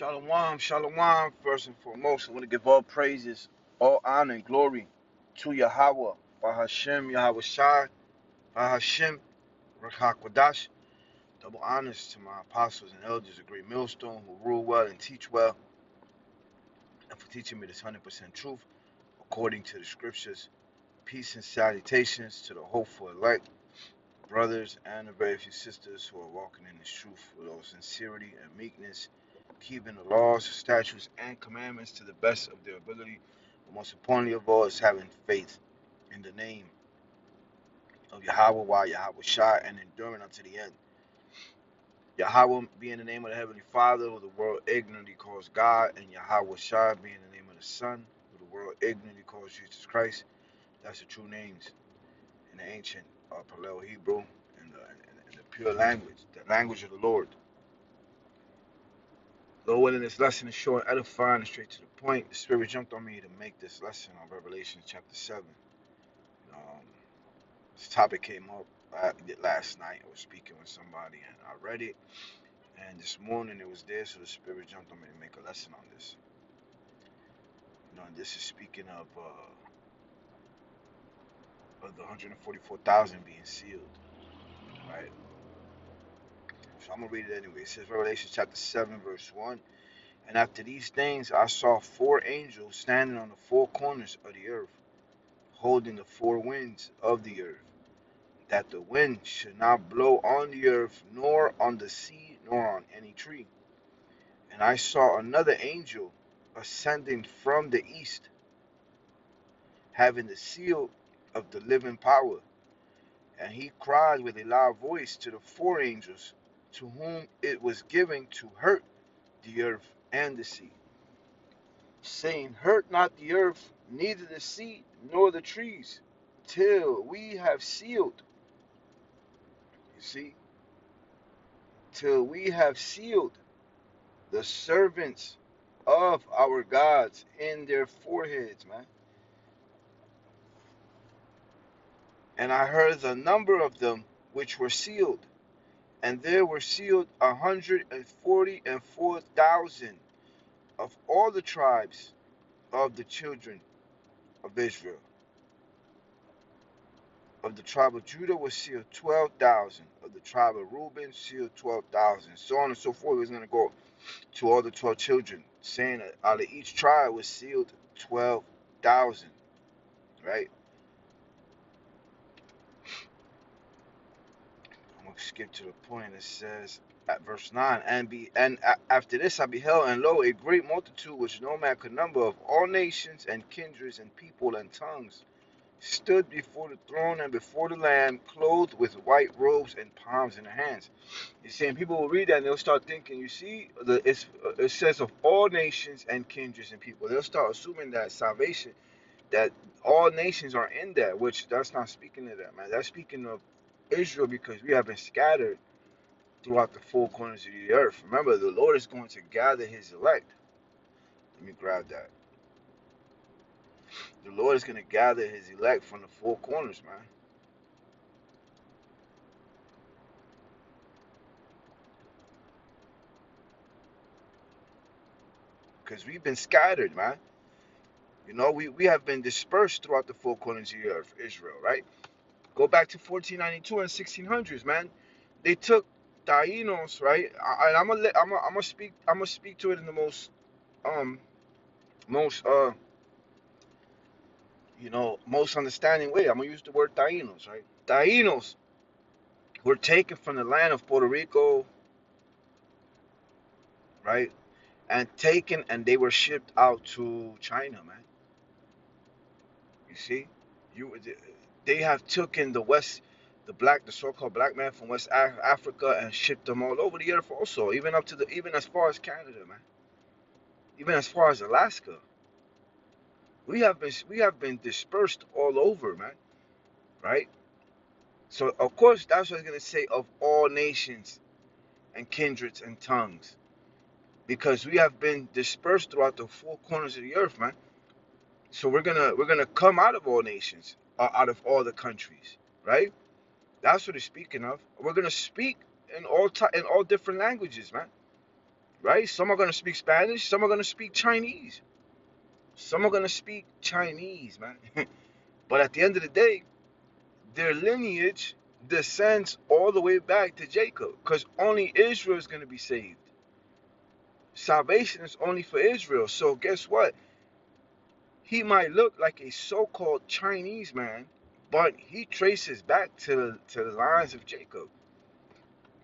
Shalom, shalom. First and foremost, I want to give all praises, all honor, and glory to Yahweh, Bahashem, Yahweh Shai, Bahashem, Rakakwadash. Double honors to my apostles and elders, a great millstone who rule well and teach well, and for teaching me this 100% truth according to the scriptures. Peace and salutations to the hopeful elect, brothers, and the very few sisters who are walking in this truth with all sincerity and meekness, keeping the laws, statutes, and commandments to the best of their ability. But most importantly of all is having faith in the name of Yahweh, Yahweh Shai, and enduring unto the end. Yahweh being the name of the Heavenly Father, who the world ignorantly calls God, and Yahweh Shai being the name of the Son, who the world ignorantly calls Jesus Christ. That's the true names in the ancient Paleo Hebrew and the pure language, the language of the Lord. Lord willing, this lesson is short, edifying, and straight to the point. The Spirit jumped on me to make this lesson on Revelation chapter 7. This topic came up last night. I was speaking with somebody and I read it. And this morning it was there, so the Spirit jumped on me to make a lesson on this. And this is speaking of the 144,000 being sealed, right? So I'm going to read it anyway. It says, Revelation chapter 7, verse 1. And after these things I saw four angels standing on the four corners of the earth, holding the four winds of the earth, that the wind should not blow on the earth, nor on the sea, nor on any tree. And I saw another angel ascending from the east, having the seal of the living power. And he cried with a loud voice to the four angels, to whom it was given to hurt the earth and the sea, saying, Hurt not the earth, neither the sea, nor the trees, till we have sealed. You see? Till we have sealed the servants of our gods in their foreheads, man. And I heard the number of them which were sealed, and there were sealed 144,000 of all the tribes of the children of Israel. Of the tribe of Judah was sealed 12,000. Of the tribe of Reuben sealed 12,000. So on and so forth. It was going to go to all the 12 children, saying that out of each tribe was sealed 12,000. Right? I'm going to skip to the point. It says at verse 9, and after this I beheld, and lo, a great multitude which no man could number, of all nations and kindreds and people and tongues, stood before the throne and before the Lamb, clothed with white robes and palms in their hands. You're saying people will read that and they'll start thinking, you see, it says of all nations and kindreds and people. They'll start assuming that salvation, that all nations are in that, which that's not speaking of that, man. That's speaking of Israel, because we have been scattered throughout the four corners of the earth. Remember, the Lord is going to gather his elect. Let me grab that. The Lord is going to gather his elect from the four corners, man. Because we've been scattered, man. You know, we have been dispersed throughout the four corners of the earth, Israel, right? Go back to 1492 and 1600s, man. They took Taínos, right? And I'm gonna speak to it in the um most most understanding way. I'm gonna use the word Taínos, right? Taínos were taken from the land of Puerto Rico, right? And they were shipped out to China, man. You see, you they have taken the so-called black man from West Africa and shipped them all over the earth, also, even as far as Canada, man, even as far as Alaska. We have been dispersed all over, man, right? So of course that's what it's gonna say, of all nations and kindreds and tongues, because we have been dispersed throughout the four corners of the earth, man. So we're gonna come out of all nations, out of all the countries, right? That's what it's speaking of. We're gonna speak in all different languages, man. right? Some are going to speak Spanish. Some are going to speak Chinese. Some are going to speak Chinese, man. But at the end of the day, their lineage descends all the way back to Jacob, because only Israel is going to be saved. Salvation is only for Israel. So guess what? He might look like a so-called Chinese man, but he traces back to the lines of Jacob.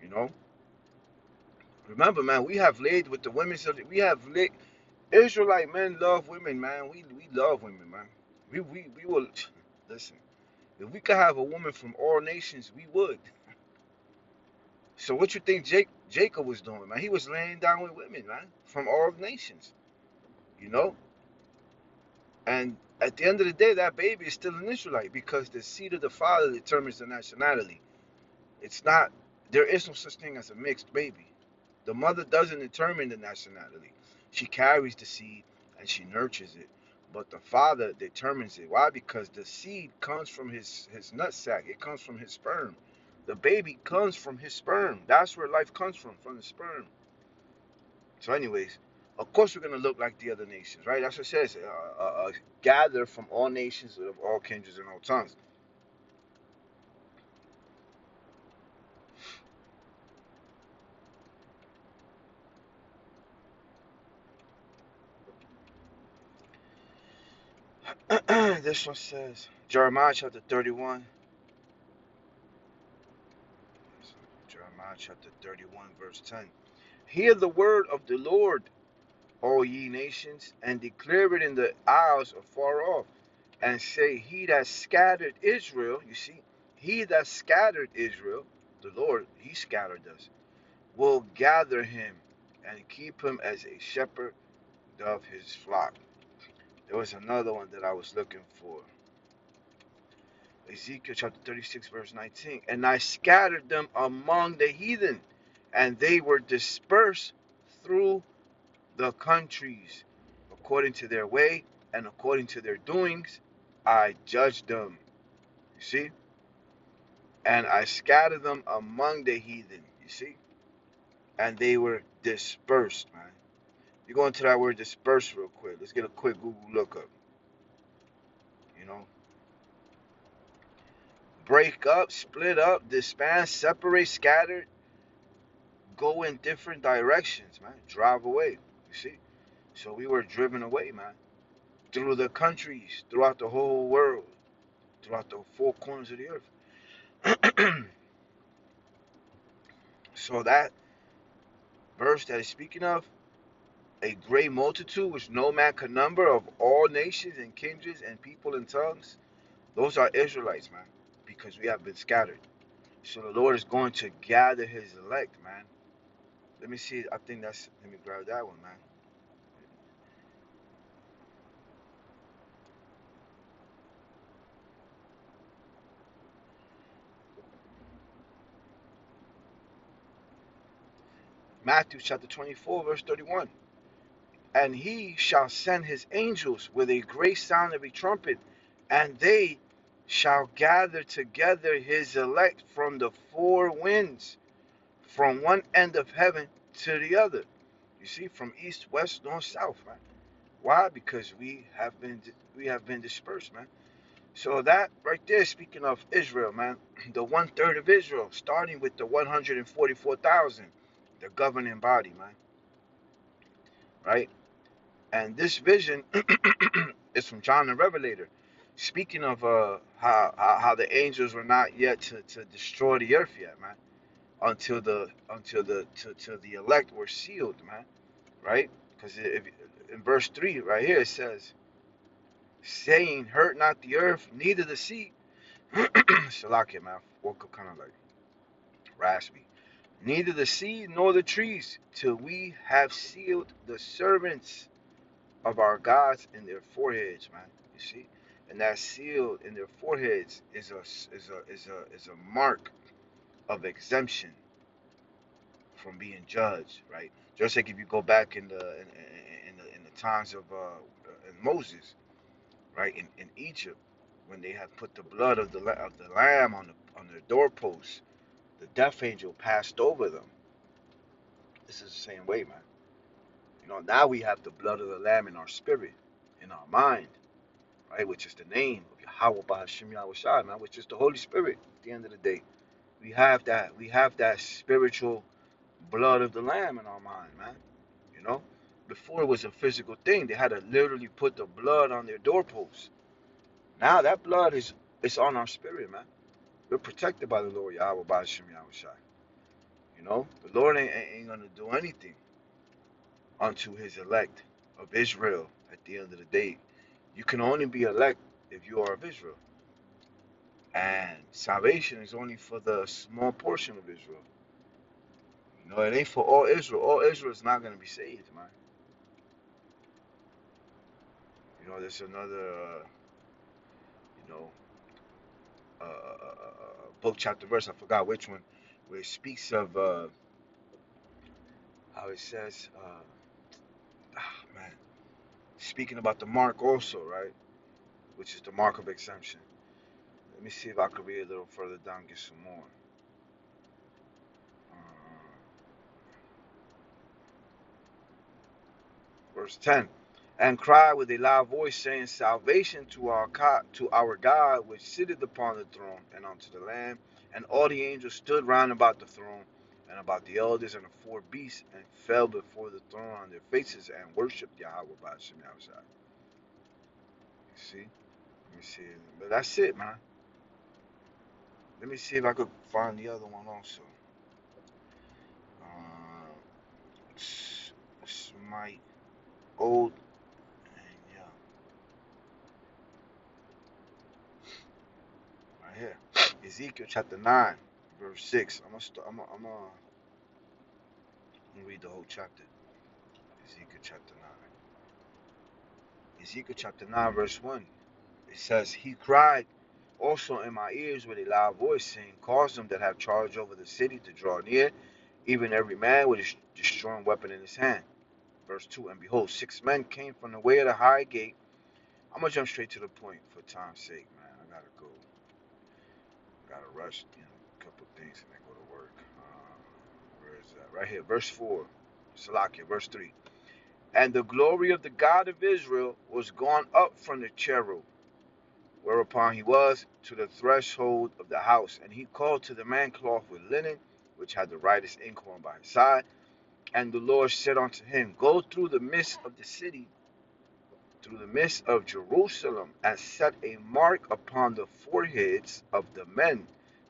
You know, remember, man, we have laid with the women. So we have laid. Israelite men love women, man. We love women, man. We will listen. If we could have a woman from all nations, we would. So what you think Jacob was doing, man? He was laying down with women, man, from all nations. You know, and at the end of the day, that baby is still an Israelite because the seed of the father determines the nationality. It's not. There is no such thing as a mixed baby. The mother doesn't determine the nationality. She carries the seed and she nurtures it. But the father determines it. Why? Because the seed comes from his nutsack. It comes from his sperm. The baby comes from his sperm. That's where life comes from the sperm. So, anyways, of course we're gonna look like the other nations, right? That's what it says. Gather from all nations of all kindreds and all tongues. This one says Jeremiah chapter 31. Jeremiah chapter 31, verse 10. Hear the word of the Lord, all ye nations, and declare it in the isles afar off, and say, He that scattered Israel, you see, he that scattered Israel, the Lord, he scattered us, will gather him and keep him as a shepherd of his flock. There was another one that I was looking for. Ezekiel chapter 36, verse 19. And I scattered them among the heathen, and they were dispersed through the countries. According to their way and according to their doings, I judged them. You see? And I scattered them among the heathen. You see? And they were dispersed, man. You go into that word dispersed real quick. Let's get a quick Google lookup. You know? Break up, split up, disband, separate, scattered, go in different directions, man. Drive away. You see? So we were driven away, man. Through the countries, throughout the whole world, throughout the four corners of the earth. So that verse that is speaking of a great multitude which no man could number of all nations and kindreds and people and tongues, those are Israelites, man, because we have been scattered. So the Lord is going to gather his elect, man. Let me see. I think that's, let me grab that one, man. Matthew chapter 24, verse 31. And he shall send his angels with a great sound of a trumpet, and they shall gather together his elect from the four winds, from one end of heaven to the other. You see, from east, west, north, south, man. Why? Because we have been dispersed, man. So that right there, speaking of Israel, man, the 1/3 of Israel, starting with the 144,000, the governing body, man, right? And this vision is from John the Revelator, speaking of how the angels were not yet to destroy the earth yet, man, until the elect were sealed, man, right? Because in verse 3 right here it says, saying, hurt not the earth, neither the sea. Salakia, man, woke up kind of like raspy. Neither the sea nor the trees, till we have sealed the servants of our gods in their foreheads, man. You see, and that seal in their foreheads is a mark of exemption from being judged, right? Just like if you go back in the times of in Moses, right, in Egypt, when they had put the blood of the lamb on their doorposts, the death angel passed over them. This is the same way, man. Now we have the blood of the Lamb in our spirit, in our mind, right? Which is the name of Yahweh Bahashim Yahweh Shai, man, which is the Holy Spirit at the end of the day. We have that. We have that spiritual blood of the Lamb in our mind, man. You know? Before it was a physical thing. They had to literally put the blood on their doorposts. Now that blood is on our spirit, man. We're protected by the Lord Yahweh Bahashim Yahweh Shai. You know? The Lord ain't gonna do anything unto his elect of Israel at the end of the day. You can only be elect if you are of Israel. And salvation is only for the small portion of Israel. You know, it ain't for all Israel. All Israel is not going to be saved, man. You know, there's another, you know, book, chapter, verse, I forgot which one, where it speaks of how it says, man, speaking about the mark also, right? Which is the mark of exemption. Let me see if I could read a little further down, get some more. Verse 10. And cry with a loud voice, saying, Salvation to our God, which sitteth upon the throne, and unto the Lamb. And all the angels stood round about the throne, and about the elders and the four beasts, and fell before the throne on their faces, and worshipped Yahweh by Shem Yahushua. See? Let me see. But that's it, man. Let me see if I could find the other one also. Smite, old, and young. Right here. Ezekiel chapter 9, verse 6. I'm gonna read the whole chapter. Ezekiel chapter 9. Ezekiel chapter 9, verse 1. It says, He cried also in my ears with a loud voice, saying, Cause them that have charge over the city to draw near, even every man with a destroying weapon in his hand. Verse 2. And behold, 6 men came from the way of the high gate. I'm gonna jump straight to the point for time's sake, man. I gotta go. Gotta rush, a couple things and then go to work. Where is that? Right here, verse 4. Salakia, verse 3. And the glory of the God of Israel was gone up from the cherub, whereupon he was, to the threshold of the house. And he called to the man cloth with linen, which had the writer's inkhorn by his side. And the Lord said unto him, Go through the midst of the city, through the midst of Jerusalem, and set a mark upon the foreheads of the men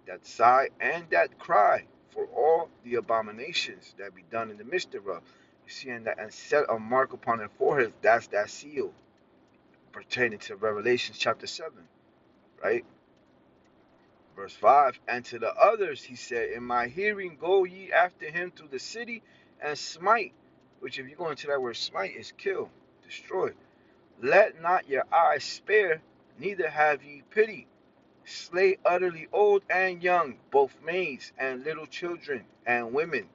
that sigh and that cry for all the abominations that be done in the midst thereof. You see, and set a mark upon their foreheads. That's that seal pertaining to Revelation chapter 7, right? Verse 5. And to the others he said, In my hearing go ye after him through the city and smite, which if you go into that word smite is kill, destroy. Let not your eyes spare, neither have ye pity. Slay utterly old and young, both maids and little children and women.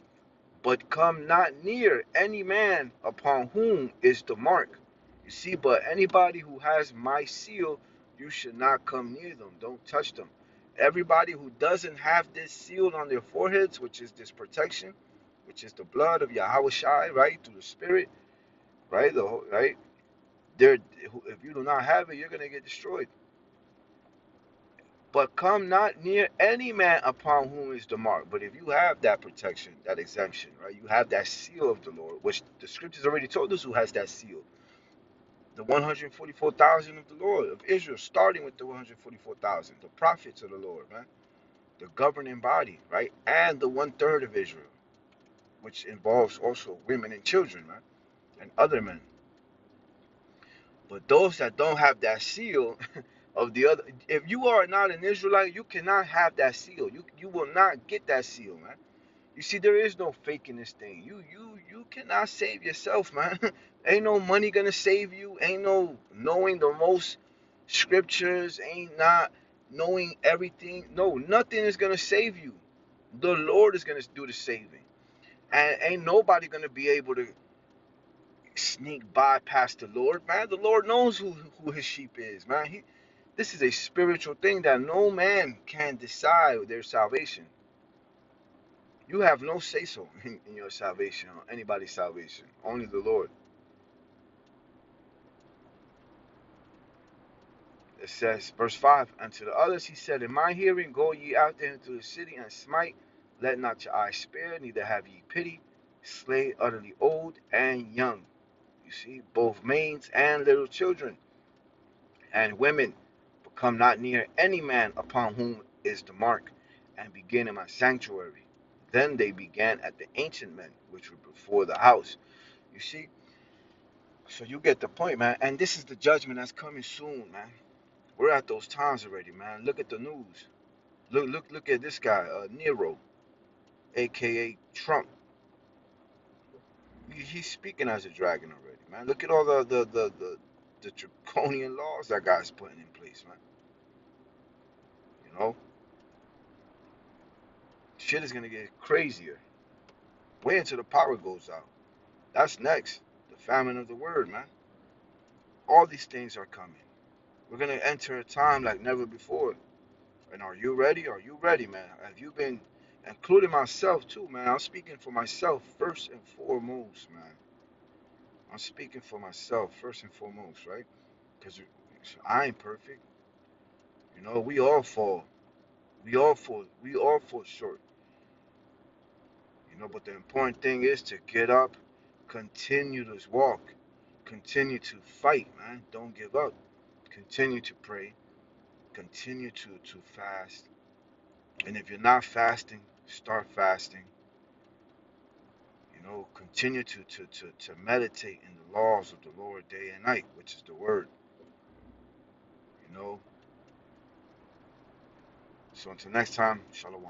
But come not near any man upon whom is the mark. You see, but anybody who has my seal, you should not come near them. Don't touch them. Everybody who doesn't have this seal on their foreheads, which is this protection, which is the blood of Yahweh Shai, right, through the Spirit, right, right. If you do not have it, you're gonna get destroyed. But come not near any man upon whom is the mark. But if you have that protection, that exemption, right? You have that seal of the Lord, which the scriptures already told us who has that seal. The 144,000 of the Lord of Israel, starting with the 144,000, the prophets of the Lord, man, the governing body, right, and the 1/3 of Israel, which involves also women and children, man, and other men. But those that don't have that seal of the other, if you are not an Israelite, you cannot have that seal. You will not get that seal, man. You see, there is no faking this thing. You cannot save yourself, man. Ain't no money gonna save you. Ain't no knowing the most scriptures. Ain't not knowing everything. No, nothing is gonna save you. The Lord is gonna do the saving, and ain't nobody gonna be able to sneak by past the Lord, man. The Lord knows who his sheep is, man. This is a spiritual thing that no man can decide their salvation. You have no say so in your salvation or anybody's salvation. Only the Lord. It says, verse 5, and to the others he said, in my hearing, go ye out there into the city and smite. Let not your eyes spare, neither have ye pity. Slay utterly old and young. You see, both maids and little children and women. But come not near any man upon whom is the mark, and begin in my sanctuary. Then they began at the ancient men, which were before the house. You see, so you get the point, man. And this is the judgment that's coming soon, man. We're at those times already, man. Look at the news. Look at this guy, Nero, aka Trump. He's speaking as a dragon already, man. Look at all the draconian laws that guy's putting in place, man. You know, shit is gonna get crazier. Wait until the power goes out. That's next. The famine of the word, man. All these things are coming. We're gonna enter a time like never before. And are you ready? Are you ready, man? Have you been, including myself too, man? I'm speaking for myself first and foremost, man. I'm speaking for myself first and foremost, right? Because I ain't perfect. You know, we all fall. We all fall short. You know, but the important thing is to get up, continue this walk, continue to fight, man. Don't give up. Continue to pray, continue to fast. And if you're not fasting, start fasting. You know, continue to meditate in the laws of the Lord day and night, which is the word. You know. So until next time, Shalom.